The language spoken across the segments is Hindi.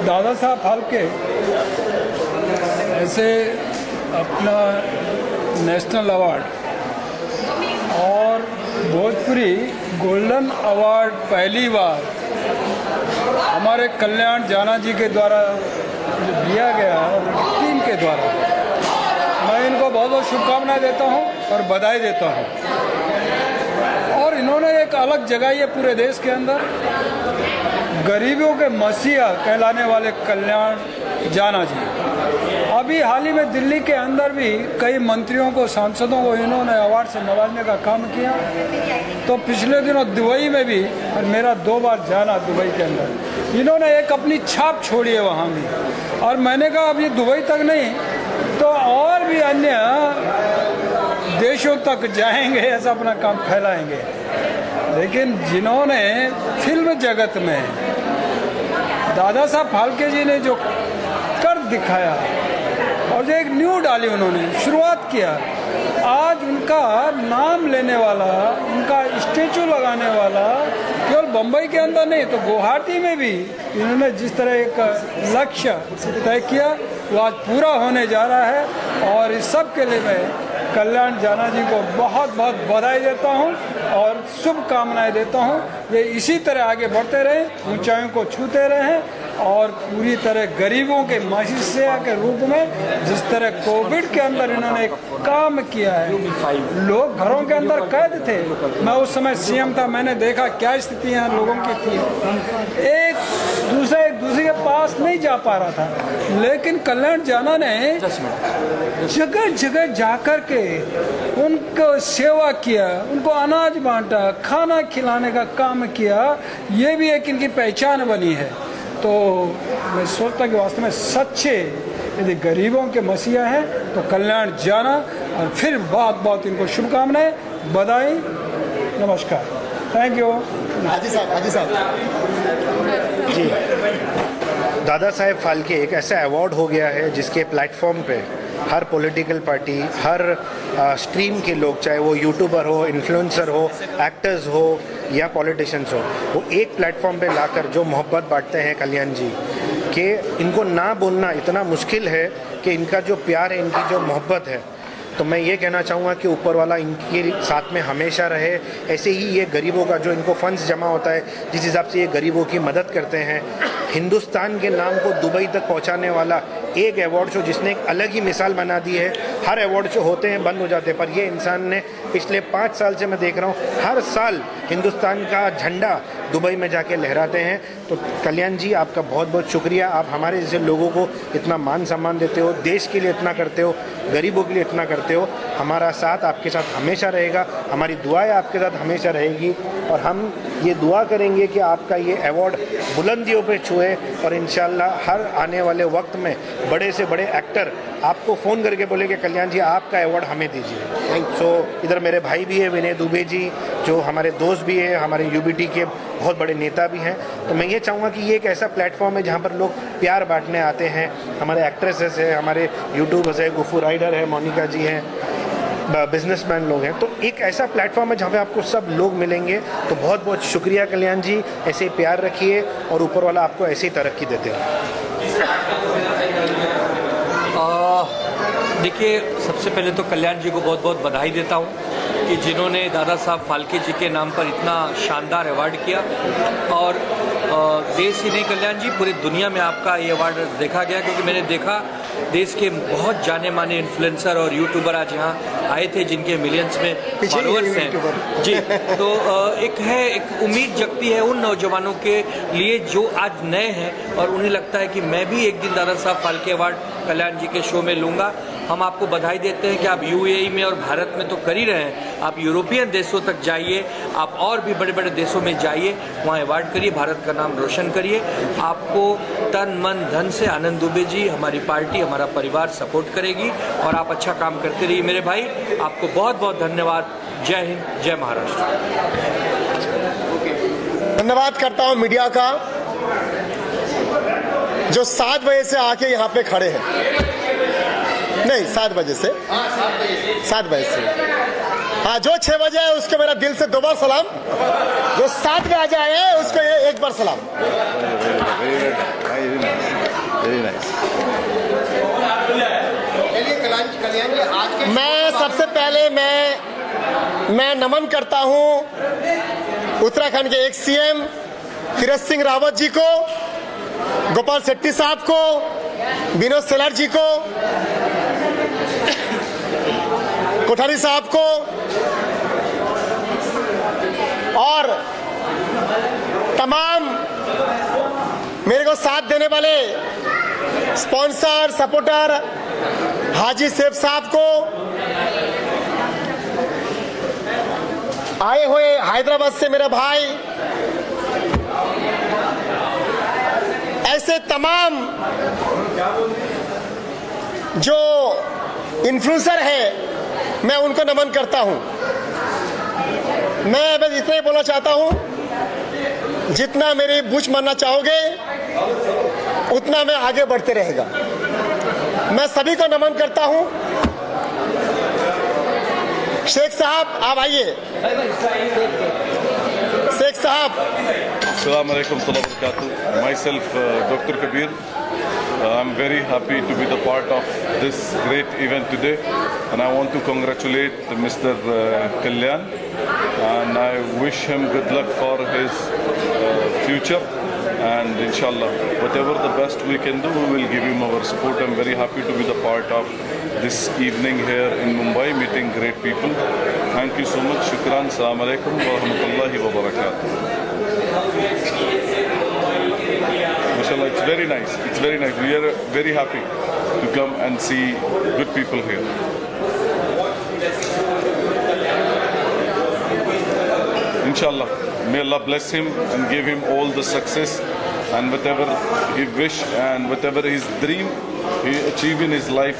दादा साहब फाल्के ऐसे अपना नेशनल अवार्ड और भोजपुरी गोल्डन अवार्ड पहली बार हमारे कल्याण जाना जी के द्वारा दिया गया टीम के द्वारा। मैं इनको बहुत बहुत शुभकामनाएं देता हूं और बधाई देता हूं। और इन्होंने एक अलग जगह है पूरे देश के अंदर, गरीबों के मसीहा कहलाने वाले कल्याण जाना जी। अभी हाल ही में दिल्ली के अंदर भी कई मंत्रियों को, सांसदों को इन्होंने अवार्ड से नवाजने का काम किया। तो पिछले दिनों दुबई में भी, और मेरा 2 बार जाना दुबई के अंदर, इन्होंने एक अपनी छाप छोड़ी है वहाँ भी। और मैंने कहा अब ये दुबई तक नहीं तो और भी अन्य देशों तक जाएंगे, ऐसा अपना काम फैलाएंगे। लेकिन जिन्होंने फिल्म जगत में दादा साहब फाल्के जी ने जो कर दिखाया और जो एक न्यू डाली, उन्होंने शुरुआत किया, आज उनका नाम लेने वाला, उनका स्टेचू लगाने वाला केवल बम्बई के अंदर नहीं तो गुवाहाटी में भी इन्होंने जिस तरह एक लक्ष्य तय किया वो आज पूरा होने जा रहा है। और इस सब के लिए मैं कल्याण जाना जी को बहुत बहुत बधाई देता हूँ और शुभकामनाएं देता हूँ। ये इसी तरह आगे बढ़ते रहें, ऊंचाइयों को छूते रहें और पूरी तरह गरीबों के मसीहा के रूप में जिस तरह कोविड के अंदर इन्होंने काम किया है। लोग घरों के अंदर कैद थे, मैं उस समय सीएम था, मैंने देखा क्या स्थितियाँ लोगों की थी। एक दूसरे के पास नहीं जा पा रहा था, लेकिन कल्याण जाना ने जगह जगह जाकर के उनको सेवा किया, उनको अनाज बांटा, खाना खिलाने का काम किया। ये भी एक इनकी पहचान बनी है। तो मैं सोचता कि वास्तव में सच्चे यदि गरीबों के मसीहा हैं तो कल्याण जाना। और फिर बहुत बहुत इनको शुभकामनाएं, बधाई, नमस्कार, थैंक यू। हाजी साहब जी, दादा साहेब फाल्के एक ऐसा अवार्ड हो गया है जिसके प्लेटफॉर्म पे हर पॉलिटिकल पार्टी, हर स्ट्रीम के लोग, चाहे वो यूट्यूबर हो, इन्फ्लुएंसर हो, एक्टर्स हो या पॉलिटिशियंस हो, वो एक प्लेटफॉर्म पे लाकर जो मोहब्बत बांटते हैं कल्याण जी कि इनको ना बोलना इतना मुश्किल है कि इनका जो प्यार है, इनकी जो मोहब्बत है, तो मैं ये कहना चाहूँगा कि ऊपर वाला इनके साथ में हमेशा रहे। ऐसे ही ये गरीबों का जो इनको फंड्स जमा होता है, जिस हिसाब से ये गरीबों की मदद करते हैं, हिंदुस्तान के नाम को दुबई तक पहुंचाने वाला एक अवार्ड शो जिसने एक अलग ही मिसाल बना दी है। हर अवार्ड शो होते हैं, बंद हो जाते हैं, पर ये इंसान ने पिछले 5 साल से मैं देख रहा हूँ हर साल हिंदुस्तान का झंडा दुबई में जाके लहराते हैं। तो कल्याण जी, आपका बहुत बहुत शुक्रिया। आप हमारे जैसे लोगों को इतना मान सम्मान देते हो, देश के लिए इतना करते हो, गरीबों के लिए इतना करते हो। हमारा साथ आपके साथ हमेशा रहेगा, हमारी दुआएं आपके साथ हमेशा रहेगी और हम ये दुआ करेंगे कि आपका ये अवार्ड बुलंदियों पे छुए और इंशाल्लाह हर आने वाले वक्त में बड़े से बड़े एक्टर आपको फ़ोन करके बोले कि कल्याण जी आपका अवार्ड हमें दीजिए। सो इधर मेरे भाई भी है विनय दुबे जी, जो हमारे दोस्त भी है, हमारे यूबीटी के बहुत बड़े नेता भी हैं। तो मैं ये चाहूँगा कि ये एक ऐसा प्लेटफॉर्म है जहाँ पर लोग प्यार बांटने आते हैं। हमारे एक्ट्रेसेस हैं, हमारे यूट्यूबर्स हैं, गुफू राइडर है, मोनिका जी हैं, बिजनेसमैन लोग हैं। तो एक ऐसा प्लेटफॉर्म है जहाँ पे आपको सब लोग मिलेंगे। तो बहुत बहुत शुक्रिया कल्याण जी, ऐसे ही प्यार रखिए और ऊपर वाला आपको ऐसे ही तरक्की देते रहे। देखिए, सबसे पहले तो कल्याण जी को बहुत बहुत बधाई देता हूँ कि जिन्होंने दादा साहब फाल्के जी के नाम पर इतना शानदार अवार्ड किया। और देश ही नहीं कल्याण जी, पूरी दुनिया में आपका ये अवार्ड देखा गया, क्योंकि मैंने देखा देश के बहुत जाने माने इन्फ्लुएंसर और यूट्यूबर आज यहाँ आए थे जिनके मिलियंस में फॉलोअर्स हैं जी। तो एक उम्मीद जगती है उन नौजवानों के लिए जो आज नए हैं और उन्हें लगता है कि मैं भी एक दिन दादा साहब फाल्के अवार्ड कल्याण जी के शो में लूँगा। हम आपको बधाई देते हैं कि आप यूएई में और भारत में तो कर ही रहे हैं, आप यूरोपियन देशों तक जाइए, आप और भी बड़े बड़े देशों में जाइए, वहाँ अवार्ड करिए, भारत का नाम रोशन करिए। आपको तन मन धन से आनंद दुबे जी, हमारी पार्टी, हमारा परिवार सपोर्ट करेगी और आप अच्छा काम करते रहिए मेरे भाई। आपको बहुत बहुत धन्यवाद। जय हिंद, जय महाराष्ट्र। धन्यवाद करता हूँ मीडिया का जो 7 बजे से आके यहाँ पे खड़े हैं। नहीं, 7 बजे से, 7 बजे से, हाँ, जो 6 बजे है उसको मेरा दिल से 2 बार सलाम, जो 7 बजे आए हैं उसको 1 बार सलाम। मैं सबसे पहले मैं नमन करता हूँ उत्तराखंड के एक सीएम तीरथ सिंह रावत जी को, गोपाल शेट्टी साहब को, विनोद सेलार जी को, कोठारी साहब को और तमाम मेरे को साथ देने वाले स्पॉन्सर, सपोर्टर, हाजी सेफ साहब को, आए हुए हैदराबाद से मेरे भाई, ऐसे तमाम जो इन्फ्लुएंसर है मैं उनको नमन करता हूं। मैं बस इतना ही बोलना चाहता हूं, जितना मेरी बूझ मानना चाहोगे उतना मैं आगे बढ़ते रहेगा। मैं सभी को नमन करता हूं। शेख साहब आप आइए। शेख साहब। Assalamu alaikum wa barakatuh. Myself, Dr. Kabir. I'm very happy to be the part of this great event today. and I want to congratulate Mr. Kalyan, and I wish him good luck for his future. And inshallah, whatever the best we can do, we will give him our support. I'm very happy to be the part of this evening here in Mumbai, meeting great people. Thank you so much. Shukran. Assalamu alaikum wa rahmatullahi wa barakatuh. Mashallah, it's very nice. It's very nice. We are very happy to come and see good people here. Inshallah, may Allah bless him and give him all the success and whatever he wish and whatever his dream he achieve in his life.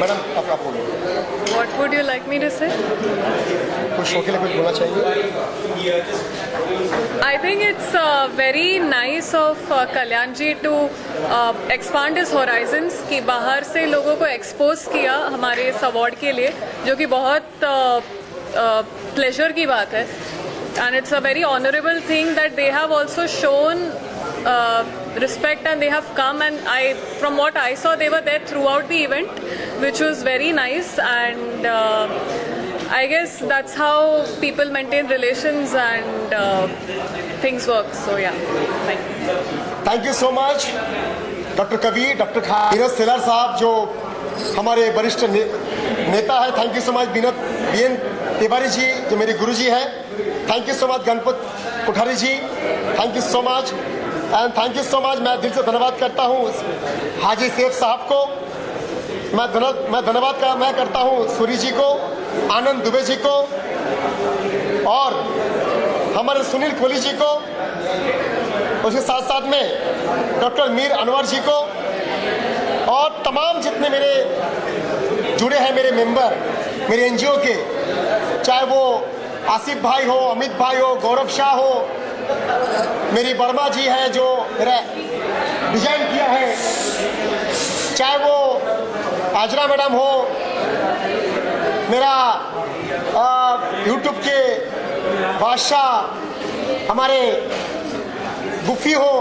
Madam आपका बोलो, What would you like me to say? कुछ शो के लिए कुछ बोलना चाहिए? I think it's very nice of Kalyan ji to expand his horizons, कि बाहर से लोगों को expose किया हमारे इस award के लिए, जो कि बहुत pleasure की बात है. And it's a very honorable thing that they have also shown respect and they have come, and from what I saw, they were there throughout the event, which was very nice. And I guess that's how people maintain relations and things work. So yeah, thank you. Thank you so much doctor Kabir, doctor बीनत सेलर साहब जो हमारे वरिष्ठ नेता है. Thank you so much B N Tiwari ji जो मेरे गुरु जी है. Thank you so much Ganpat Kothari ji. Thank you so much and thank you so much. मैं दिल से धन्यवाद करता हूँ हाजी सेफ साहब को. मैं धन्यवाद करता हूँ सूरी जी को, आनंद दुबे जी को और हमारे सुनील कोहली जी को. उसके साथ साथ में डॉक्टर मीर अनवर जी को और तमाम जितने मेरे जुड़े हैं मेरे मेंबर, मेरे एनजीओ के, चाहे वो आसिफ भाई हो, अमित भाई हो, गौरव शाह हो, मेरी वर्मा जी है जो मेरा डिजाइन किया है, चाहे वो आजरा मैडम हो, मेरा यूट्यूब के बादशाह हमारे गुफी हो,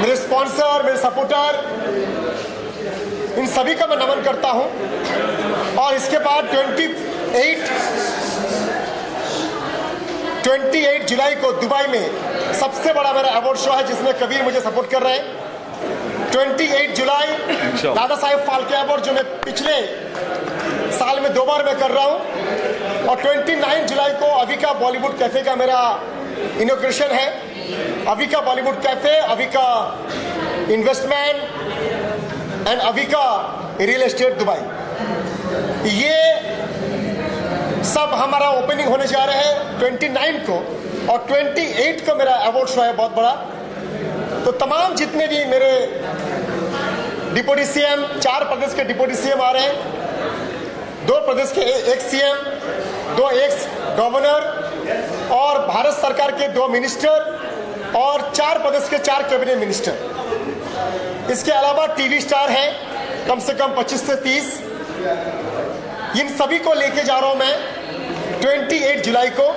मेरे स्पॉन्सर, मेरे सपोर्टर, इन सभी का मैं नमन करता हूं. और इसके बाद 28 जुलाई को दुबई में सबसे बड़ा मेरा अवार्ड शो है जिसमें कबीर मुझे सपोर्ट कर रहे हैं. 28 जुलाई दादा साहेब फाल्के अवार्ड जो मैं पिछले साल में 2 बार मैं कर रहा हूं. और 29 जुलाई को अविका बॉलीवुड कैफे का मेरा इनॉग्रेशन है. Avika Bollywood cafe, Avika investment and Avika real estate Dubai, ये सब हमारा ओपनिंग होने जा रहे हैं 29 को. और 28 को मेरा अवार्ड शो है बहुत बड़ा. तो तमाम जितने भी मेरे डिप्टी सीएम, 4 प्रदेश के डिप्टी सीएम आ रहे हैं, 2 प्रदेश के एक सीएम, 2 एक्स गवर्नर और भारत सरकार के 2 मिनिस्टर और 4 प्रदेश के 4 कैबिनेट मिनिस्टर. इसके अलावा टीवी स्टार हैं कम से कम 25 से 30. इन सभी को लेके जा रहा हूं मैं 28 जुलाई को.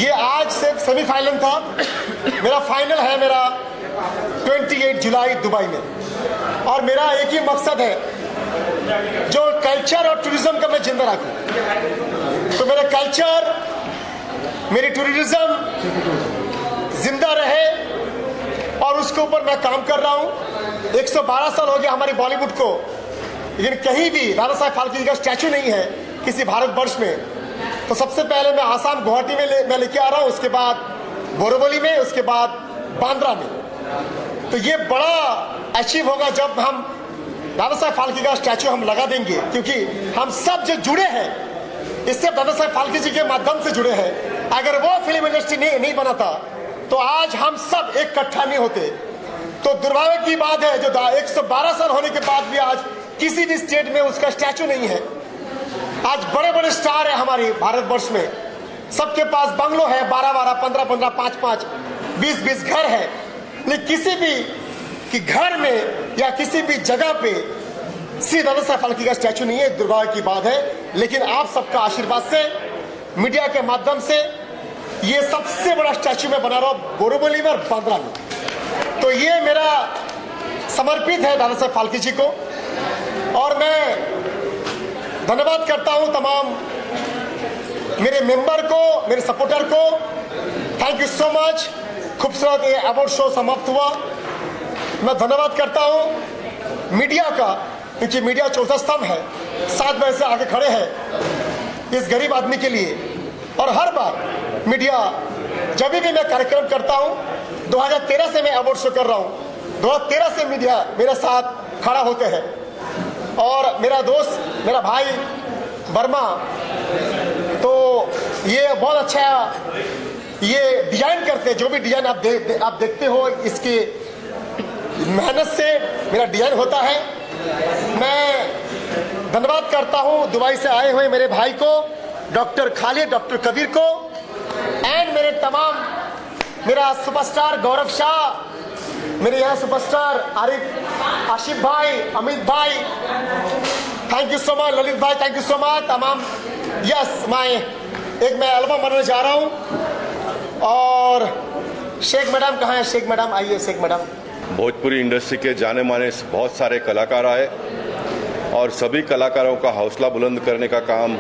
ये आज से सेमीफाइनल था, मेरा फाइनल है मेरा 28 जुलाई दुबई में. और मेरा एक ही मकसद है जो कल्चर और टूरिज्म का मैं जिंदा रखूं. तो मेरा कल्चर, मेरी टूरिज्म जिंदा रहे और उसके ऊपर मैं काम कर रहा हूं. 112 साल हो गया हमारी बॉलीवुड को, लेकिन कहीं भी दादा साहेब फाल्के जी का स्टैचू नहीं है किसी भारतवर्ष में. तो सबसे पहले मैं आसाम गुवाहाटी में मैं लेके आ रहा हूं, उसके बाद बोरीवली में, उसके बाद बांद्रा में. तो ये बड़ा अचीव होगा जब हम दादा साहेब फाल्के का स्टैचू हम लगा देंगे, क्योंकि हम सब जो जुड़े हैं इससे दादा साहेब फाल्के जी के माध्यम से जुड़े हैं. अगर वो फिल्म इंडस्ट्री नहीं बनाता तो आज हम सब एक इकट्ठा नहीं होते. तो दुर्भाग्य की बात है जो 112 साल होने के बाद भी आज किसी भी स्टेट में उसका स्टैचू नहीं है। आज बड़े बड़े स्टार है हमारे भारतवर्ष में, सबके पास बंगलो है, 12-12, 15-15, 5-5, 20-20 घर है, लेकिन किसी भी कि घर में या किसी भी जगह पे श्री दादा साहब फाल्के का स्टैचू नहीं है। दुर्भाग्य की बात है, लेकिन आप सबका आशीर्वाद से, मीडिया के माध्यम से ये सबसे बड़ा स्टैचू मैं बना रहा हूं बोरीवली में और बांद्रा में। तो ये मेरा समर्पित है दादा साहब फाल्के जी को, और मैं धन्यवाद करता हूं तमाम मेरे मेंबर को, मेरे सपोर्टर को। Thank you so much. खूबसूरत ये अवार्ड शो समाप्त हुआ। मैं धन्यवाद करता हूं मीडिया का, क्योंकि मीडिया चौथा स्तंभ है, 7 बजे से आगे खड़े हैं इस गरीब आदमी के लिए। और हर बार मीडिया जब भी मैं कार्यक्रम करता हूं, 2013 से मैं अवार्ड शो कर रहा हूं, 2013 से मीडिया मेरे साथ खड़ा होते हैं। और मेरा दोस्त, मेरा भाई वर्मा, तो ये बहुत अच्छा ये डिजाइन करते हैं। जो भी डिजाइन आप देखते हो, इसकी मेहनत से मेरा डिजाइन होता है। मैं धन्यवाद करता हूं दुबई से आए हुए मेरे भाई को, डॉक्टर खालिद, डॉक्टर कबीर को, एंड मेरे तमाम, मेरा सुपरस्टार गौरव शाह, मेरे यहाँ सुपरस्टार आशिफ भाई, अमित भाई, thank you so much, Lalit भाई, थैंक यू सो मच, तमाम। यस, मैं एल्बम बनाने जा रहा हूँ। और शेख मैडम कहाँ है? शेख मैडम आइए। शेख मैडम, भोजपुरी इंडस्ट्री के जाने माने बहुत सारे कलाकार आए और सभी कलाकारों का हौसला बुलंद करने का काम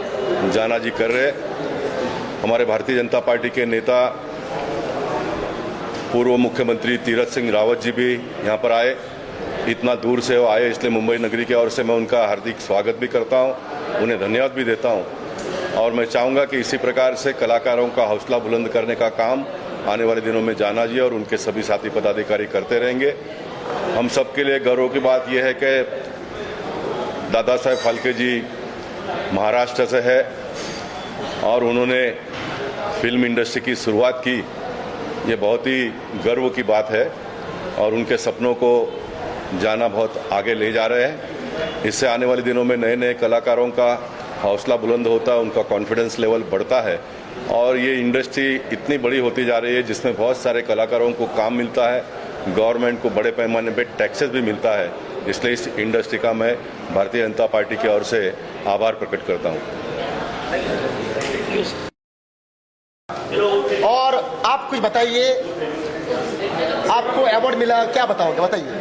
जाना जी कर रहे। हमारे भारतीय जनता पार्टी के नेता पूर्व मुख्यमंत्री तीरथ सिंह रावत जी भी यहाँ पर आए। इतना दूर से वो आए, इसलिए मुंबई नगरी की ओर से मैं उनका हार्दिक स्वागत भी करता हूँ, उन्हें धन्यवाद भी देता हूँ। और मैं चाहूँगा कि इसी प्रकार से कलाकारों का हौसला बुलंद करने का काम आने वाले दिनों में जाना जी और उनके सभी साथी पदाधिकारी करते रहेंगे। हम सबके लिए गर्व की बात यह है कि दादा साहेब फाल्के जी महाराष्ट्र से है और उन्होंने फिल्म इंडस्ट्री की शुरुआत की। ये बहुत ही गर्व की बात है और उनके सपनों को जाना बहुत आगे ले जा रहे हैं। इससे आने वाले दिनों में नए नए कलाकारों का हौसला बुलंद होता है, उनका कॉन्फिडेंस लेवल बढ़ता है और ये इंडस्ट्री इतनी बड़ी होती जा रही है जिसमें बहुत सारे कलाकारों को काम मिलता है, गवर्नमेंट को बड़े पैमाने पे टैक्सेस भी मिलता है। इसलिए इस इंडस्ट्री का मैं भारतीय जनता पार्टी की ओर से आभार प्रकट करता हूँ। और आप कुछ बताइए, आपको अवार्ड मिला, क्या बताओगे? बताइए।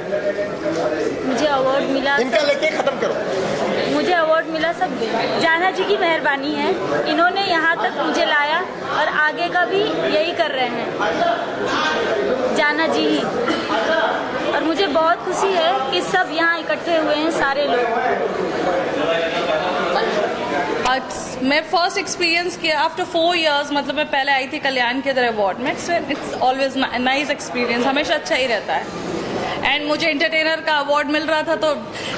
मुझे अवार्ड मिला, इनका लेके खत्म करो। मुझे अवार्ड मिला सब जाना जी की मेहरबानी है। इन्होंने यहाँ तक मुझे लाया और आगे का भी यही कर रहे हैं, जाना जी ही। और मुझे बहुत खुशी है कि सब यहाँ इकट्ठे हुए हैं, सारे लोग। मैं फर्स्ट एक्सपीरियंस किया आफ्टर 4 इयर्स, मतलब मैं पहले आई थी कल्याण के अंदर अवार्ड में। इट्स ऑलवेज नाइस एक्सपीरियंस, हमेशा अच्छा ही रहता है। एंड मुझे एंटरटेनर का अवार्ड मिल रहा था तो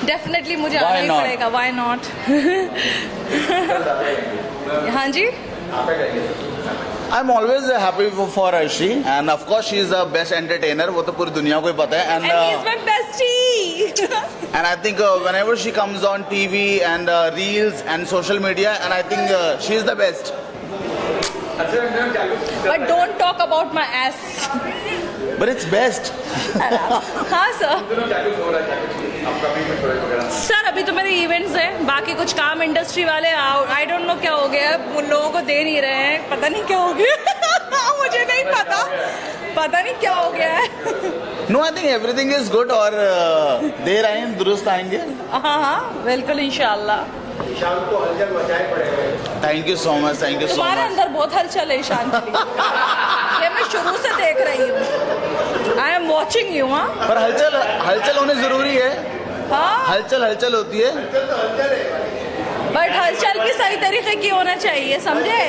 डेफिनेटली मुझे आना ही पड़ेगा। Why not? हाँ जी, I'm always happy for Arshi, and of course she is the best entertainer. वो तो पूरी दुनिया को ही पता है. and he's my bestie. And I think whenever she comes on TV and reels and social media, and I think she is the best. But don't talk about my ass. But it's best. हाँ सर, अभी तो मेरे इवेंट्स हैं, बाकी कुछ काम इंडस्ट्री वाले आई डोंट नो क्या हो गया, उन लोगों को दे नहीं रहे हैं, पता नहीं क्या हो गया। मुझे नहीं पता नहीं क्या हो गया है। No, I think everything is good और देर आए दुरुस्त आएंगे। हाँ बिल्कुल, इंशाल्लाह। ईशान को हलचल मचाए पड़ेगा। Thank you so much, thank you so much. तुम्हारे अंदर बहुत हलचल है ईशान के लिए। ये मैं शुरू से देख रही हूँ। I am watching you. हाँ, पर हलचल होनी जरूरी है। हाँ, हलचल होती है, बट हलचल भी सही तरीके की होना चाहिए, समझे?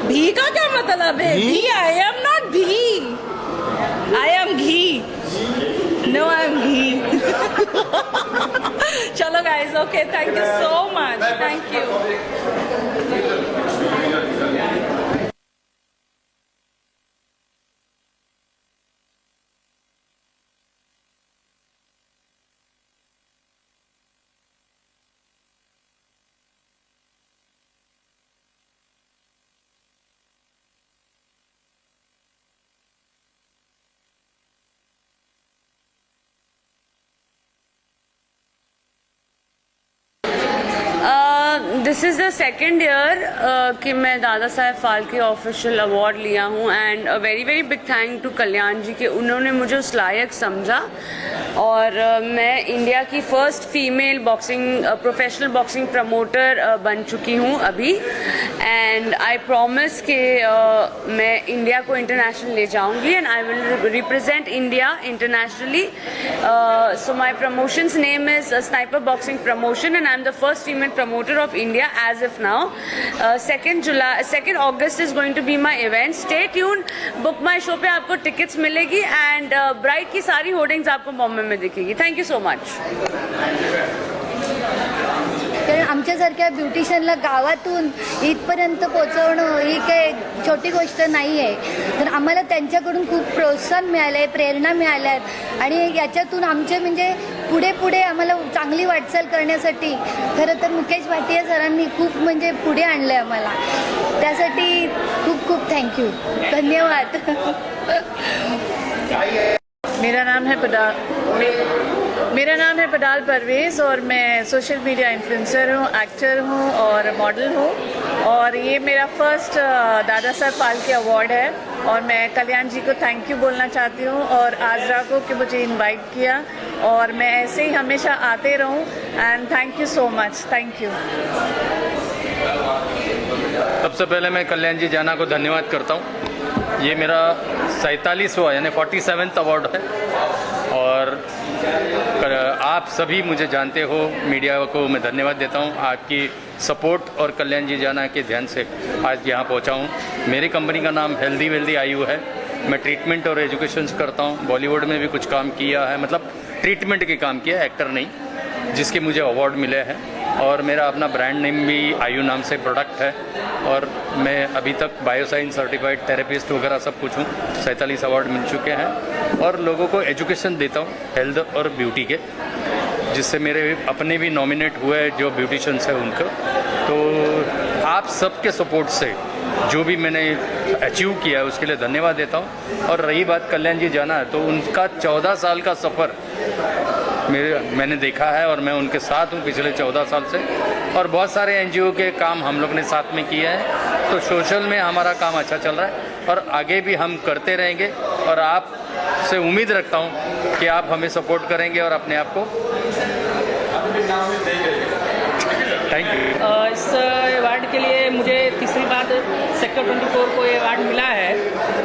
भी का क्या मतलब है? भी? आई एम नॉट भी, I am ghee. No, I am ghee. चलो guys, okay, thank you so much, thank you. This is the second year कि मैं दादा साहेब फाल्के ऑफिशियल अवार्ड लिया हूँ and very very big thank to Kalyan ji कि उन्होंने मुझे उस लायक समझा और मैं इंडिया की first female boxing professional boxing promoter बन चुकी हूँ अभी एंड आई प्रॉमिस कि मैं इंडिया को इंटरनेशनल ले जाऊँगी and I will represent India internationally so my promotions name is sniper boxing promotion and I am the first female promoter of India as of now. 2nd August is going to be my event. Stay tuned. Book my show पे आपको टिकट्स मिलेगी and ब्राइड की सारी होर्डिंग्स आपको बॉम्बे में दिखेगी. Thank you so much. कारण आमच्यासारख्या ब्युटिशियनला गावातून इथपर्यंत पोहोचवणं ही काही छोटी गोष्ट नाही आहे. तर आम्हाला त्यांच्याकडून खूप प्रोत्साहन मिळालं आहे, प्रेरणा मिळाल्या आहेत आणि याच्यातून आमचे म्हणजे पुढे पुढे आम्हाला चांगली वाटचाल करण्यासाठी खरं तर मुकेश भाटिया सरांनी खूप म्हणजे पुढे आणलं आहे आम्हाला. त्यासाठी खूप खूप थँक्यू, धन्यवाद. मेरा नाम है पडाल परवेज़ और मैं सोशल मीडिया इन्फ्लुएंसर हूँ, एक्टर हूँ और मॉडल हूँ और ये मेरा फर्स्ट दादा साहब फाल्के अवार्ड है और मैं कल्याण जी को थैंक यू बोलना चाहती हूँ और आजरा को कि मुझे इनवाइट किया और मैं ऐसे ही हमेशा आते रहूँ and thank you so much. Thank you. सबसे पहले मैं कल्याण जी जाना को धन्यवाद करता हूँ. ये मेरा 47वां यानी 47th अवार्ड है और आप सभी मुझे जानते हो, मीडिया को मैं धन्यवाद देता हूँ. आपकी सपोर्ट और कल्याण जी जाना के ध्यान से आज यहाँ पहुँचा हूँ. मेरी कंपनी का नाम हेल्दी वेल्दी आयु है. मैं ट्रीटमेंट और एजुकेशन करता हूँ. बॉलीवुड में भी कुछ काम किया है, मतलब ट्रीटमेंट के काम किया, एक्टर नहीं, जिसके मुझे अवार्ड मिले हैं. और मेरा अपना ब्रांड नेम भी आयु नाम से प्रोडक्ट है और मैं अभी तक बायोसाइंस सर्टिफाइड थेरेपिस्ट वगैरह सब कुछ हूँ. 47 अवार्ड मिल चुके हैं और लोगों को एजुकेशन देता हूँ हेल्थ और ब्यूटी के, जिससे मेरे अपने भी नॉमिनेट हुए जो ब्यूटिशियंस हैं उनको. तो आप सबके सपोर्ट से जो भी मैंने अचीव किया है उसके लिए धन्यवाद देता हूँ. और रही बात कल्याण जी जाना है, तो उनका 14 साल का सफ़र मैंने देखा है और मैं उनके साथ हूँ पिछले 14 साल से. और बहुत सारे एनजीओ के काम हम लोग ने साथ में किए हैं. तो सोशल में हमारा काम अच्छा चल रहा है और आगे भी हम करते रहेंगे और आप से उम्मीद रखता हूँ कि आप हमें सपोर्ट करेंगे और अपने आप को. Thank you. इस अवार्ड के लिए मुझे तीसरी बार सेक्टर 24 को ये अवार्ड मिला है.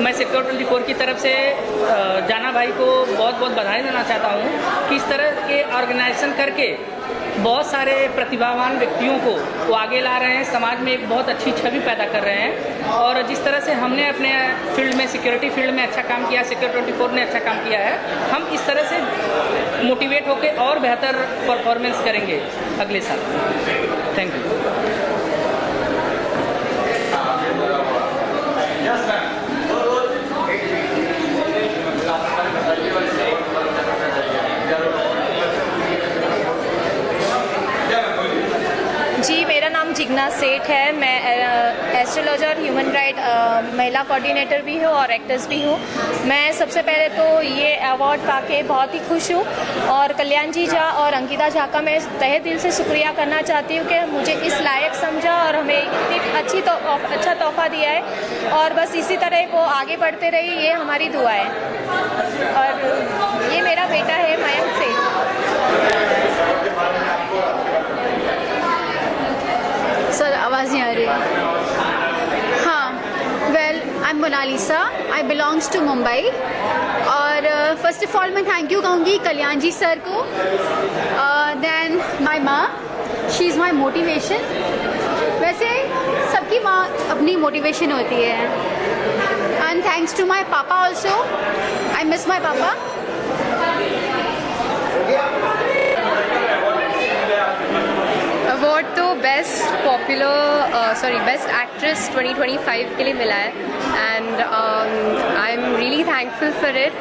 मैं सेक्टर 24 की तरफ से जाना भाई को बहुत बहुत बधाई देना चाहता हूँ कि इस तरह के ऑर्गेनाइजेशन करके बहुत सारे प्रतिभावान व्यक्तियों को वो आगे ला रहे हैं, समाज में एक बहुत अच्छी छवि पैदा कर रहे हैं. और जिस तरह से हमने अपने फील्ड में, सिक्योरिटी फील्ड में अच्छा काम किया, सेक्टर 24 ने अच्छा काम किया है, हम इस तरह से मोटिवेट होकर और बेहतर परफॉर्मेंस करेंगे अगले साल. Thank you. जी, मेरा नाम जिग्ना सेठ है. मैं एस्ट्रोलॉजर और ह्यूमन राइट महिला कोऑर्डिनेटर भी हूँ और एक्ट्रेस भी हूँ. मैं सबसे पहले तो ये अवार्ड पाके बहुत ही खुश हूँ और कल्याण जी झा और अंकिता झा का मैं तहे दिल से शुक्रिया करना चाहती हूँ कि मुझे इस लायक समझा और हमें इतनी अच्छा तोहफा दिया है और बस इसी तरह वो आगे बढ़ते रही, ये हमारी दुआ है. और ये मेरा बेटा है मयंक सेठ. सर आवाज़ नहीं आ रही. हाँ, well I am Monalisa, I belongs to Mumbai. और फर्स्ट ऑफ ऑल मैं थैंक यू कहूँगी कल्याण जी सर को. Then my maa, she is my motivation. वैसे सबकी माँ अपनी मोटिवेशन होती है. And thanks to my papa also, I miss my papa. Award तो बेस्ट एक्ट्रेस 2025 के लिए मिला है and I am really thankful for it.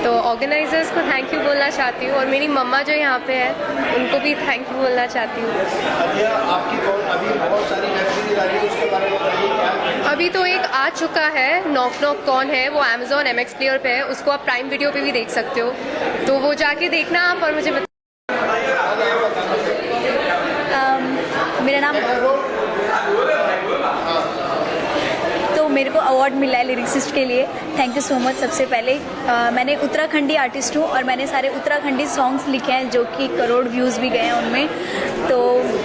तो ऑर्गेनाइजर्स को थैंक यू बोलना चाहती हूँ और मेरी मम्मा जो यहाँ पे है उनको भी थैंक यू बोलना चाहती हूँ. अभी तो एक आ चुका है, नॉक नॉक कौन है, वो Amazon MX Player पे है, उसको आप प्राइम वीडियो पे भी देख सकते हो, तो वो जाके देखना आप और मुझे मेरा नाम को अवार्ड मिला है लिरिक्सिस्ट के लिए। Thank you so much. सबसे पहले मैंने उत्तराखंडी आर्टिस्ट हूँ और मैंने सारे उत्तराखंडी सॉन्ग्स लिखे हैं जो कि करोड़ व्यूज़ भी गए हैं उनमें। तो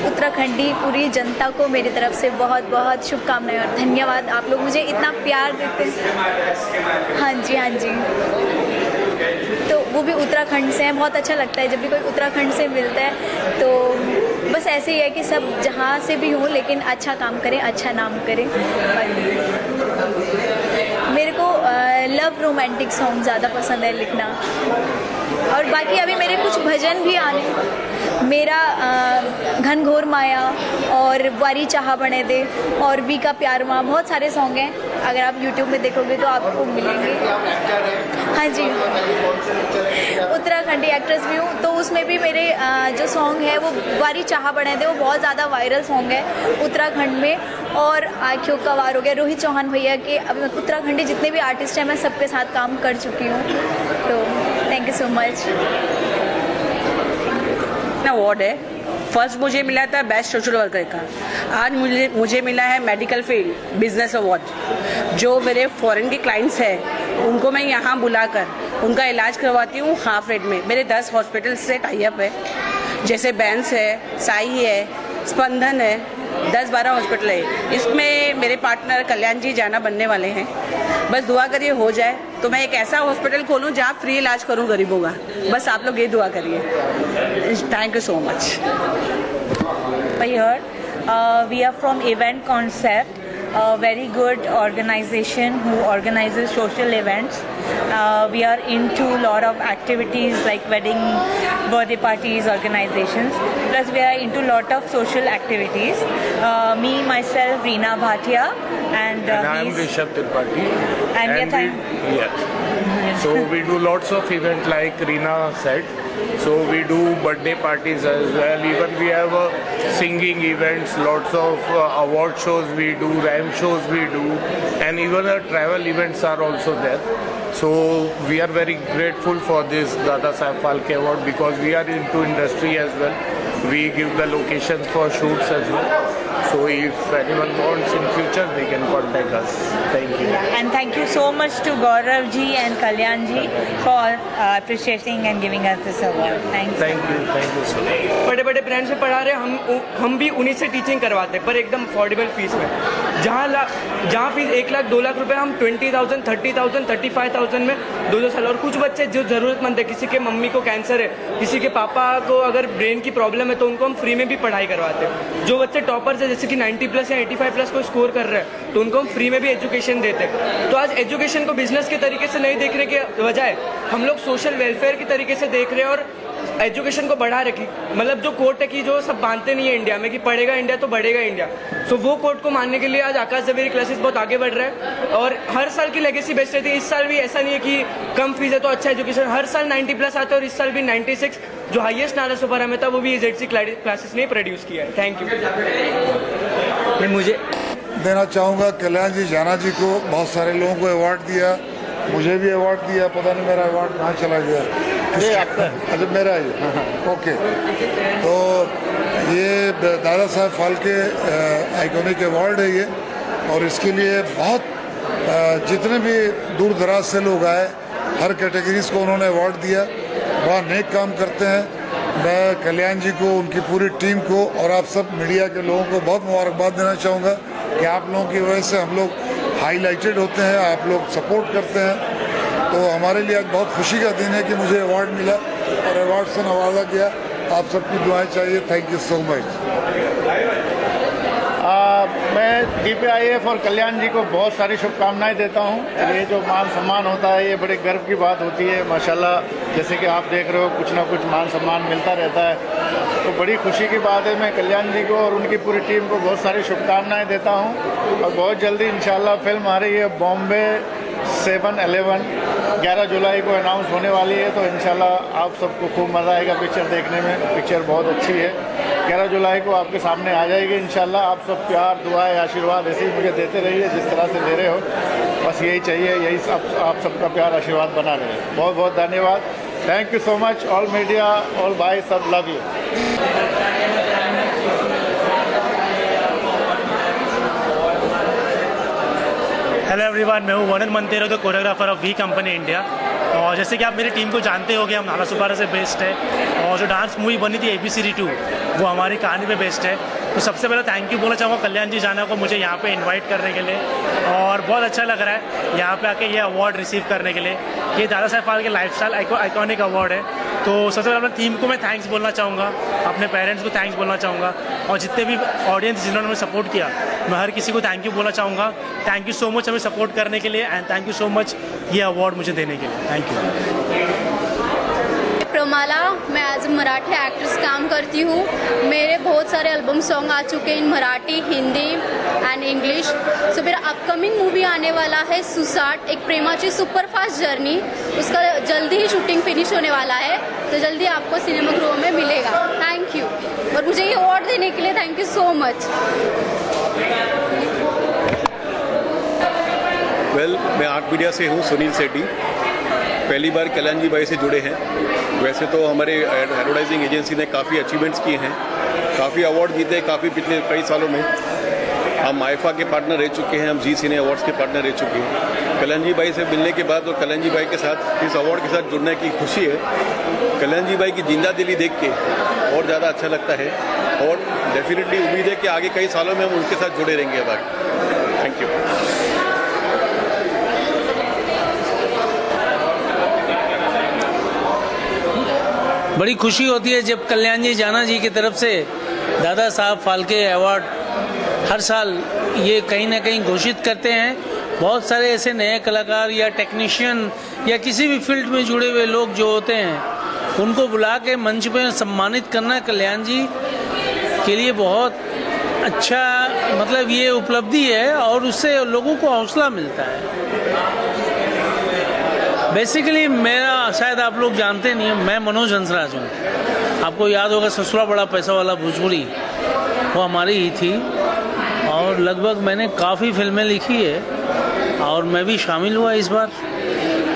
उत्तराखंडी पूरी जनता को मेरी तरफ से बहुत बहुत शुभकामनाएं और धन्यवाद। आप लोग मुझे इतना प्यार देते हैं। हाँ जी, हाँ जी। तो वो भी उत्तराखंड से हैं। बहुत अच्छा लगता है जब भी कोई उत्तराखंड से मिलता है। तो बस ऐसे ही है कि सब जहाँ से भी हों लेकिन अच्छा काम करें, अच्छा नाम करें। मेरे को लव रोमांटिक सॉन्ग ज़्यादा पसंद है लिखना। और बाकी अभी मेरे कुछ भजन भी आने, मेरा घनघोर माया और वारी चाह बने दे और वी का प्यार माँ, बहुत सारे सॉन्ग हैं। अगर आप YouTube में देखोगे तो आपको मिलेंगे। हाँ जी, उत्तराखंडी एक्ट्रेस भी हूँ। तो उसमें भी मेरे जो सॉन्ग है वो वारी चाह बने दे, वो बहुत ज़्यादा वायरल सॉन्ग है उत्तराखंड में। और आँखों का वार हो गया, रोहित चौहान भैया के। अब उत्तराखंडी जितने भी आर्टिस्ट हैं मैं सबके साथ काम कर चुकी हूँ। तो thank you so much. Award है, फर्स्ट मुझे मिला था बेस्ट सोशल वर्कर का। आज मुझे मिला है मेडिकल फील्ड बिजनेस अवार्ड। जो मेरे फॉरेन के क्लाइंट्स हैं उनको मैं यहाँ बुलाकर उनका इलाज करवाती हूँ हाफ रेट में। मेरे 10 हॉस्पिटल से टाई अप है, जैसे बैंस है, साई है, स्पंदन है, 10-12 हॉस्पिटल है। इसमें मेरे पार्टनर कल्याण जी जाना बनने वाले हैं। बस दुआ करिए हो जाए तो मैं एक ऐसा हॉस्पिटल खोलूँ जहाँ फ्री इलाज करूँ गरीबों का। बस आप लोग ये दुआ करिए। Thank you so much. We are from Event Concept, a very good organization who organizes social events. We are into a lot of activities like wedding, birthday parties, organizations. Plus we are into a lot of social activities. Me, myself, Reena Bhatia, and I am Rishabh Tripathi. So we do lots of events like Reena said. So we do birthday parties as well. Even we have singing events, lots of award shows we do, rhyme shows we do, and even travel events are also there. So we are very grateful for this Dada Saheb Phalke Award because we are into industry as well. We give the locations for shoots as well. So if anyone wants in future, they can contact us. Thank you. And thank you so much to Gaurav ji and Kalyan ji for appreciating and giving us this award. Thank you so much. बड़े बड़े ब्रांड्स में पढ़ा रहे हम भी उन्हीं से टीचिंग करवाते हैं पर एकदम अफोर्डेबल फीस में। जहाँ फीस 1 लाख 2 लाख रुपए हम 20,000, 30,000, 35,000 में 2 साल। और कुछ बच्चे जो ज़रूरतमंद है, किसी के मम्मी को कैंसर है, किसी के पापा को अगर ब्रेन की प्रॉब्लम है तो उनको हम फ्री में भी पढ़ाई करवाते हैं। जो बच्चे टॉपर्स है जैसे कि 90+ या 85+ को स्कोर कर रहे हैं तो उनको हम फ्री में भी एजुकेशन देते हैं। तो आज एजुकेशन को बिजनेस के तरीके से नहीं देखने के बजाय हम लोग सोशल वेलफेयर के तरीके से देख रहे हैं और एजुकेशन को बढ़ा रखी। मतलब जो कोट है कि जो सब मानते नहीं है इंडिया में कि पढ़ेगा इंडिया तो बढ़ेगा इंडिया, सो वो कोट को मानने के लिए आज आकाश जवेरी क्लासेस बहुत आगे बढ़ रहा है। और हर साल की लेगेसी बेस्ट रहती है। इस साल भी ऐसा नहीं है कि कम फीस है तो अच्छा एजुकेशन, हर साल 90+ आते हैं और इस साल भी 96 जो हाईएस्ट नाला सुपर हमें था वो भी ZC क्लासेस ने प्रोड्यूस किया है। Thank you. मुझे देना चाहूँगा कल्याण जी जाना जी को, बहुत सारे लोगों को अवार्ड दिया, मुझे भी अवार्ड दिया, पता नहीं मेरा अवार्ड कहाँ चला गया। अच्छा मेरा ही, ओके। तो ये दादा साहब फाल्के आइकॉनिक अवार्ड है ये, और इसके लिए बहुत जितने भी दूर दराज से लोग आए, हर कैटेगरीज को उन्होंने अवार्ड दिया। बड़ा नेक काम करते हैं। मैं कल्याण जी को, उनकी पूरी टीम को और आप सब मीडिया के लोगों को बहुत मुबारकबाद देना चाहूँगा कि आप लोगों की वजह से हम लोग हाईलाइटेड होते हैं, आप लोग सपोर्ट करते हैं। तो हमारे लिए आज बहुत खुशी का दिन है कि मुझे अवार्ड मिला और अवार्ड से नवाजा गया। आप सबकी दुआएं चाहिए। Thank you so much. मैं DPIF और कल्याण जी को बहुत सारी शुभकामनाएं देता हूं। ये जो मान सम्मान होता है ये बड़े गर्व की बात होती है। माशाल्लाह जैसे कि आप देख रहे हो कुछ ना कुछ मान सम्मान मिलता रहता है, तो बड़ी खुशी की बात है। मैं कल्याण जी को और उनकी पूरी टीम को बहुत सारी शुभकामनाएं देता हूं। और बहुत जल्दी इंशाल्लाह फिल्म आ रही है बॉम्बे 7/11, 11 जुलाई को अनाउंस होने वाली है। तो इंशाल्लाह आप सबको खूब मज़ा आएगा पिक्चर देखने में। पिक्चर बहुत अच्छी है। 11 जुलाई को आपके सामने आ जाएगी इंशाल्लाह। आप सब प्यार, दुआएं, आशीर्वाद ऐसे ही मुझे देते रहिए जिस तरह से दे रहे हो। बस यही चाहिए, यही सब आप सबका प्यार आशीर्वाद बना रहे। बहुत बहुत धन्यवाद। Thank you so much. All media, all भाई, सब लव यू। हेलो एवरीवन, मैं हूँ Varnan Mantero, the choreographer of V Company India. और जैसे कि आप मेरी टीम को जानते होंगे, हम नाला सुपारा से बेस्ड है और जो डांस मूवी बनी थी ABCD 2 वो हमारी कहानी पे बेस्ड है। तो सबसे पहले थैंक यू बोलना चाहूँगा कल्याण जी जाना को मुझे यहाँ पे इनवाइट करने के लिए, और बहुत अच्छा लग रहा है यहाँ पे आके ये अवार्ड रिसीव करने के लिए। ये Dada Saheb Phalke lifestyle iconic award है। तो सबसे पहले अपनी टीम को मैं थैंक्स बोलना चाहूँगा, अपने पेरेंट्स को थैंक्स बोलना चाहूँगा, और जितने भी ऑडियंस जिन्होंने हमें सपोर्ट किया मैं हर किसी को थैंक यू बोलना चाहूँगा। थैंक यू सो मच हमें सपोर्ट करने के लिए, and thank you so much ये अवार्ड मुझे देने के लिए। Thank you. प्रमाला, मैं एज ए मराठी एक्ट्रेस काम करती हूँ। मेरे बहुत सारे एल्बम सॉन्ग आ चुके हैं इन मराठी, हिंदी एंड इंग्लिश। सो मेरा अपकमिंग मूवी आने वाला है सुसाट, एक प्रेमाची सुपरफास्ट जर्नी। उसका जल्दी ही शूटिंग फिनिश होने वाला है, तो जल्दी आपको सिनेमा गृह में मिलेगा। थैंक यू, और मुझे ये अवार्ड देने के लिए thank you so much. Well, मैं आर्ट मीडिया से हूँ, सुनील सेठी। पहली बार कल्याण जी भाई से जुड़े हैं। वैसे तो हमारे एडवर्टाइजिंग एजेंसी ने काफ़ी अचीवमेंट्स किए हैं, काफ़ी अवार्ड जीते हैं काफ़ी पिछले कई सालों में। हम आईफा के पार्टनर रह चुके हैं, हम जी सिने अवार्ड्स के पार्टनर रह चुके हैं। कल्याण जी भाई से मिलने के बाद और कल्याण जी भाई के साथ इस अवार्ड के साथ जुड़ने की खुशी है। कल्याण जी भाई की जिंदा दिली देख के और ज़्यादा अच्छा लगता है, और डेफिनेटली उम्मीद है कि आगे कई सालों में हम उनके साथ जुड़े रहेंगे। अब थैंक यू। बड़ी खुशी होती है जब कल्याण जी जाना जी की तरफ से दादा साहब फाल्के अवार्ड हर साल ये कहीं ना कहीं घोषित करते हैं। बहुत सारे ऐसे नए कलाकार या टेक्नीशियन या किसी भी फील्ड में जुड़े हुए लोग जो होते हैं उनको बुला के मंच पे सम्मानित करना कल्याण जी के लिए बहुत अच्छा, मतलब ये उपलब्धि है और उससे लोगों को हौसला मिलता है। बेसिकली मेरा, शायद आप लोग जानते नहीं, मैं मनोज हंसराज हूँ। आपको याद होगा ससुरा बड़ा पैसा वाला भोजपुरी, वो हमारी ही थी, और लगभग मैंने काफ़ी फिल्में लिखी है और मैं भी शामिल हुआ इस बार।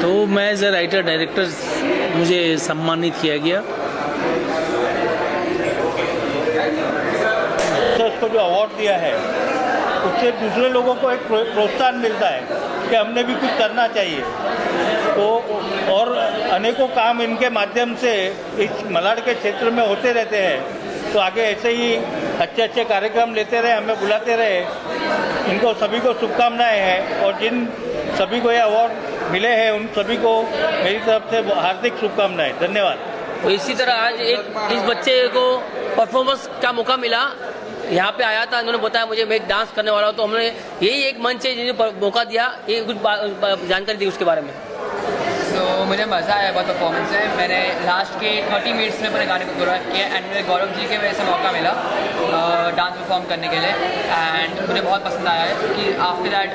तो मैं एज ए राइटर डायरेक्टर मुझे सम्मानित किया गया। तो उसको जो अवार्ड दिया है उससे दूसरे लोगों को एक प्रोत्साहन मिलता है कि हमने भी कुछ करना चाहिए। तो और अनेकों काम इनके माध्यम से इस मलाड के क्षेत्र में होते रहते हैं। तो आगे ऐसे ही अच्छे अच्छे कार्यक्रम लेते रहे, हमें बुलाते रहे। इनको सभी को शुभकामनाएं हैं, और जिन सभी को ये अवार्ड मिले हैं उन सभी को मेरी तरफ से हार्दिक शुभकामनाएं। धन्यवाद। तो इसी तरह आज इस बच्चे को परफॉर्मेंस का मौका मिला, यहाँ पे आया था, इन्होंने बताया मुझे मैं डांस करने वाला हूँ, तो हमने यही एक मंच है जिन्हें मौका दिया, ये कुछ जानकारी दी उसके बारे में। तो मुझे मज़ा आया बहुत परफॉर्मेंस है। मैंने लास्ट के 30 मिनट्स में अपने गाने को पूरा किया, एंड मुझे गौरव जी के वजह से मौका मिला डांस परफॉर्म करने के लिए, एंड मुझे बहुत पसंद आया है कि आफ्टर दैट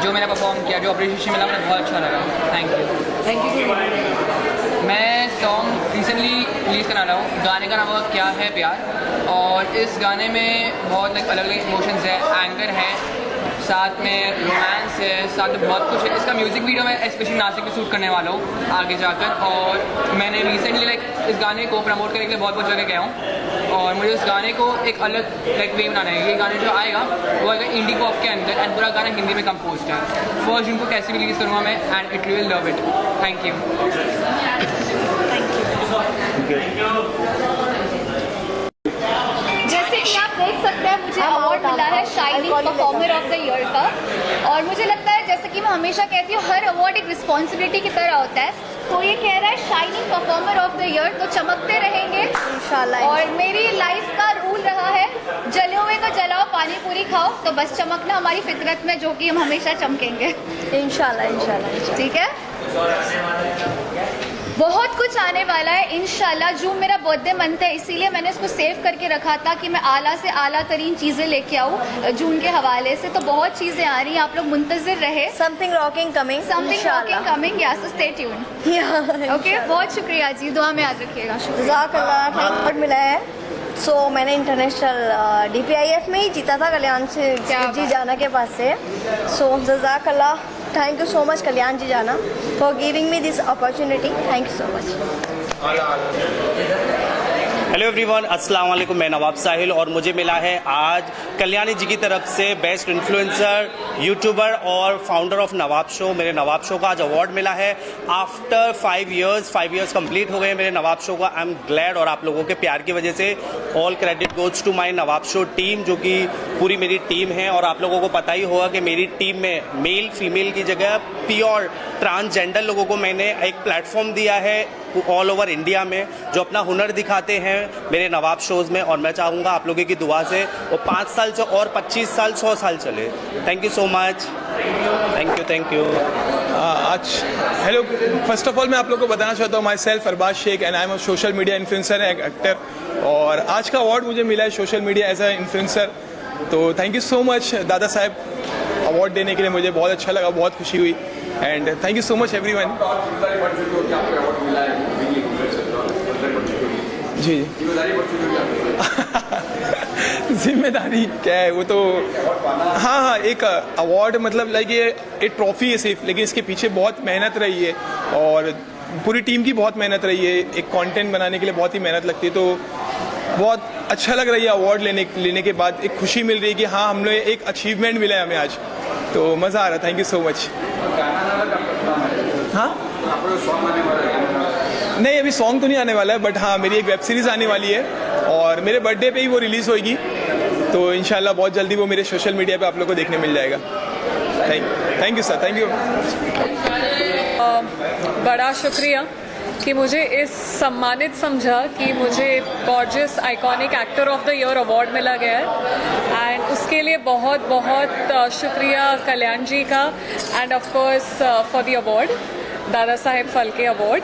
जो मैंने परफॉर्म किया, जो अप्रिशिएशन मिला, मुझे बहुत अच्छा लगा। Thank you. मैं सॉन्ग रिसेंटली रिलीज़ करना रहा हूँ, गाने का नाम क्या है प्यार, और इस गाने में बहुत अलग अलग इमोशंस है, एंगर है, साथ में रोमांस है, साथ में बहुत कुछ है। इसका म्यूज़िक वीडियो मैं स्पेशली नासिक में शूट करने वाला हूँ आगे जाकर, और मैंने रिसेंटली इस गाने को प्रमोट करने के लिए बहुत बहुत जगह गया हूँ, और मुझे इस गाने को एक अलग वे बनाना है। ये गाने जो आएगा वो आएगा इंडी पॉप के अंदर, एंड पूरा गाना हिंदी में कंपोज है। 1 जून को कैसे भी रिलीज़ करूँगा मैं, and it will love it. Thank you. जैसे कि आप देख सकते हैं मुझे अवार्ड मिला है shining performer of the year का, और मुझे लगता है जैसे कि मैं हमेशा कहती हूँ हर अवार्ड एक रिस्पॉन्सिबिलिटी की तरह होता है। तो ये कह रहा है shining performer of the year, तो चमकते रहेंगे इंशाल्लाह। और मेरी लाइफ का रूल रहा है जले हुए को जलाओ, पानी पूरी खाओ, तो बस चमकना हमारी फितरत में, जो कि हम हमेशा चमकेंगे इंशाल्लाह। इंशाल्लाह ठीक है। बहुत कुछ आने वाला है इंशाल्लाह। जून मेरा बर्थडे मंथ है, इसीलिए मैंने इसको सेव करके रखा था कि मैं आला से आला तरीन चीज़ें लेके आऊँ जून के हवाले से। तो बहुत चीज़ें आ रही हैं, आप लोग मुंतजिर रहे। Something rocking coming, so stay tuned. Okay, बहुत शुक्रिया जी, दुआ में याद रखिएगा। जज़ाकल्लाह। अवार्ड मिला है, सो मैंने इंटरनेशनल DPIF में ही जीता था कल्याण से जी जाना के पास से। सो जज़ाकल्लाह, थैंक यू सो मच कल्याण जी जाना for giving me this opportunity. Thank you so much. Hello everyone, अस्सलाम वालेकुम। मैं नवाब साहिल और मुझे मिला है आज कल्याणी जी की तरफ से बेस्ट इन्फ्लुएंसर, यूट्यूबर और फाउंडर ऑफ नवाब शो। मेरे नवाब शो का आज अवार्ड मिला है आफ्टर 5 इयर्स कंप्लीट हो गए मेरे नवाब शो का। आई एम ग्लैड और आप लोगों के प्यार की वजह से all credit goes to my Nawab show team, जो कि पूरी मेरी टीम है। और आप लोगों को पता ही होगा कि मेरी टीम में मेल फीमेल की जगह प्योर ट्रांसजेंडर लोगों को मैंने एक प्लेटफॉर्म दिया है ऑल ओवर इंडिया में, जो अपना हुनर दिखाते हैं मेरे नवाब शोज़ में। और मैं चाहूँगा आप लोगों की दुआ से वो 5 साल से और 25 साल 100 साल चले। Thank you so much. Thank you. आज हेलो, फर्स्ट ऑफ ऑल मैं आप लोगों को बताना चाहता हूँ myself Arbaaz Shaikh and I am a social media influencer and actor. और आज का अवार्ड मुझे मिला है social media as a influencer. तो thank you so much Dada Saheb award देने के लिए, मुझे बहुत अच्छा लगा, बहुत खुशी हुई and thank you so much everyone. जी जिम्मेदारी क्या है वो तो, हाँ एक अवार्ड मतलब लाइक ये एक ट्रॉफी है सिर्फ, लेकिन इसके पीछे बहुत मेहनत रही है और पूरी टीम की बहुत मेहनत रही है। एक कंटेंट बनाने के लिए बहुत ही मेहनत लगती है, तो बहुत अच्छा लग रही है अवार्ड लेने के बाद। एक खुशी मिल रही है कि हाँ हमने एक अचीवमेंट मिला है हमें आज, तो मज़ा आ रहा है। Thank you so much. हाँ नहीं, अभी सॉन्ग तो नहीं आने वाला है, बट हाँ मेरी एक वेब सीरीज़ आने वाली है और मेरे बर्थडे पे ही वो रिलीज़ होगी, तो इंशाल्लाह बहुत जल्दी वो मेरे सोशल मीडिया पे आप लोगों को देखने मिल जाएगा। Thank you sir, thank you. बड़ा शुक्रिया कि मुझे इस सम्मानित समझा कि मुझे gorgeous iconic actor of the year award मिला गया है एंड उसके लिए बहुत बहुत शुक्रिया कल्याण जी का and of course for the award, Dada Saheb Phalke award.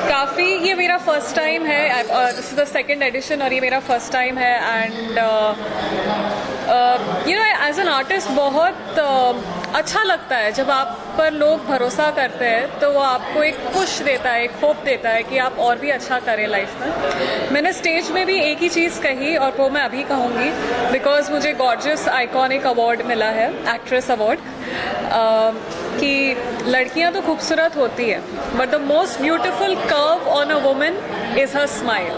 काफ़ी ये मेरा फर्स्ट टाइम है, this is the second edition और ये मेरा फर्स्ट टाइम है and you know as an artist बहुत अच्छा लगता है जब आप पर लोग भरोसा करते हैं, तो वो आपको एक पुश देता है, एक होप देता है कि आप और भी अच्छा करें लाइफ में। मैंने स्टेज में भी एक ही चीज़ कही और वो मैं अभी कहूँगी, बिकॉज मुझे गॉर्जियस आइकॉनिक अवार्ड मिला है, एक्ट्रेस अवार्ड, कि लड़कियां तो खूबसूरत होती है but the most beautiful curve on a woman is her smile.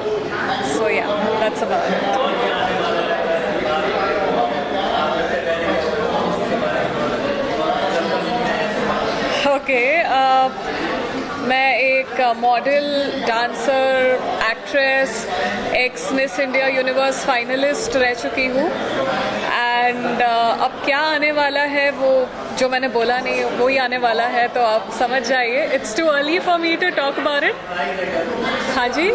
So yeah that's about it. Okay, मैं एक model, dancer, actress, ex Miss India Universe finalist रह चुकी हूँ एंड अब क्या आने वाला है वो जो मैंने बोला नहीं वो ही आने वाला है, तो आप समझ जाइए। It's too early for me to talk about it. हाँ जी,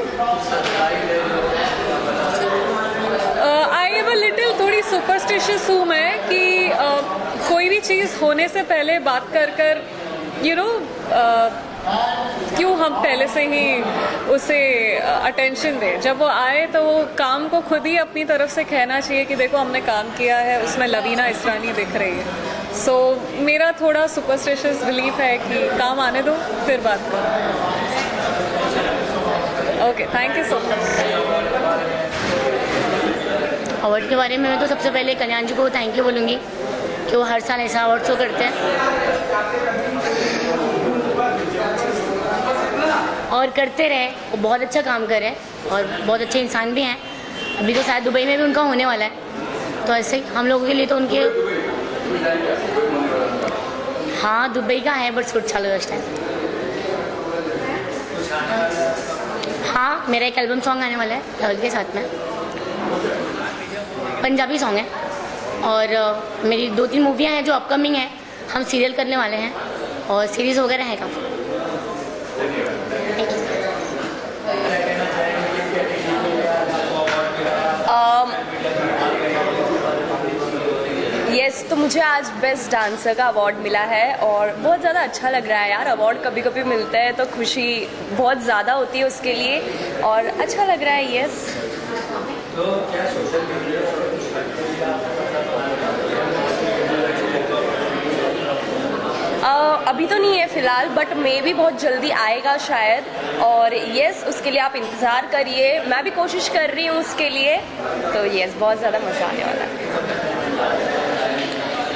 आई एम अ लिटिल थोड़ी सुपरस्टिशियस हूँ मैं कि कोई भी चीज़ होने से पहले बात कर यू नो क्यों हम पहले से ही उसे अटेंशन दें। जब वो आए तो वो काम को खुद ही अपनी तरफ से कहना चाहिए कि देखो हमने काम किया है, उसमें लवीना इसरानी दिख रही है। सो मेरा थोड़ा सुपरस्टिशियस बिलीफ है कि काम आने दो फिर बात करो। Okay, thank you so much. Award के बारे में मैं तो सबसे पहले कल्याण जी को थैंक यू बोलूँगी कि वो हर साल ऐसा अवार्ड शो करते हैं और करते रहे। वो बहुत अच्छा काम कर रहे हैं और बहुत अच्छे इंसान भी हैं। अभी तो शायद दुबई में भी उनका होने वाला है, तो ऐसे हम लोगों के लिए तो उनके, हाँ दुबई का है बट सूट चालू है उस टाइम। हाँ मेरा एक एल्बम सॉन्ग आने वाला है राहुल के साथ में, पंजाबी सॉन्ग है और मेरी 2-3 मूवियाँ हैं जो अपकमिंग हैं। हम सीरियल करने वाले हैं और सीरीज़ वगैरह है काफ़ी। यस, तो मुझे आज बेस्ट डांसर का अवार्ड मिला है और बहुत ज़्यादा अच्छा लग रहा है यार। अवार्ड कभी कभी मिलता है तो खुशी बहुत ज़्यादा होती है उसके लिए और अच्छा लग रहा है। यस, अभी तो नहीं है फ़िलहाल, बट मे भी बहुत जल्दी आएगा शायद। और यस, उसके लिए आप इंतज़ार करिए, मैं भी कोशिश कर रही हूँ उसके लिए। तो यस, बहुत ज़्यादा मज़ा आने वाला है।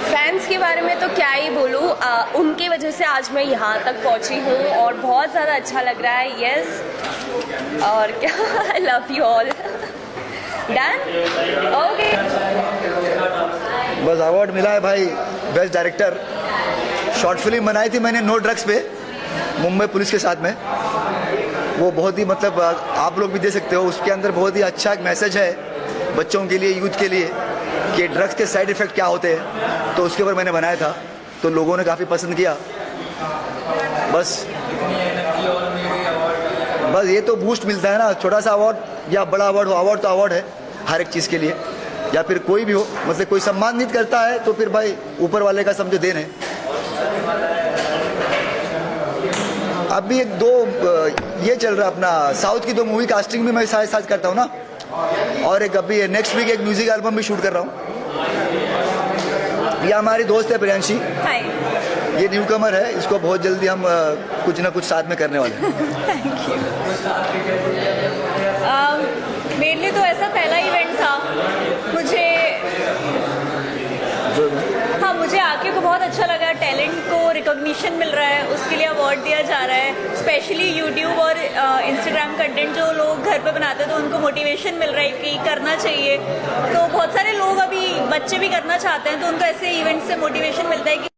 फैंस के बारे में तो क्या ही बोलूँ, उनकी वजह से आज मैं यहाँ तक पहुँची हूँ और बहुत ज़्यादा अच्छा लग रहा है। यस, और क्या I love you all done okay. बस अवार्ड मिला है भाई, बेस्ट डायरेक्टर। शॉर्ट फिल्म बनाई थी मैंने नो ड्रग्स पे, मुंबई पुलिस के साथ में। वो बहुत ही मतलब आप लोग भी दे सकते हो, उसके अंदर बहुत ही अच्छा एक मैसेज है बच्चों के लिए, यूथ के लिए, कि ड्रग्स के साइड इफ़ेक्ट क्या होते हैं। तो उसके ऊपर मैंने बनाया था, तो लोगों ने काफ़ी पसंद किया। बस ये तो बूस्ट मिलता है ना, छोटा सा अवार्ड या बड़ा अवार्ड हो, अवार्ड तो अवार्ड है हर एक चीज़ के लिए, या फिर कोई भी हो, मतलब कोई सम्मानित करता है तो फिर भाई ऊपर वाले का समझो देन है। अभी एक दो ये चल रहा है अपना साउथ की 2 मूवी कास्टिंग भी मैं साथ साथ करता हूँ ना, और एक अभी नेक्स्ट वीक एक म्यूजिक एल्बम भी शूट कर रहा हूँ। ये हमारी दोस्त है प्रियांशी, ये न्यू कमर है, इसको बहुत जल्दी हम कुछ ना कुछ साथ में करने वाले हैं। मेरे लिए तो ऐसा पहला इवेंट था, मुझे आके को बहुत अच्छा लगा। टैलेंट को रिकॉग्निशन मिल रहा है, उसके लिए अवार्ड दिया जा रहा है। स्पेशली यूट्यूब और इंस्टाग्राम कंटेंट जो लोग घर पे बनाते हैं तो उनको मोटिवेशन मिल रहा है कि करना चाहिए। तो बहुत सारे लोग अभी बच्चे भी करना चाहते हैं, तो उनको ऐसे इवेंट से मोटिवेशन मिलता है कि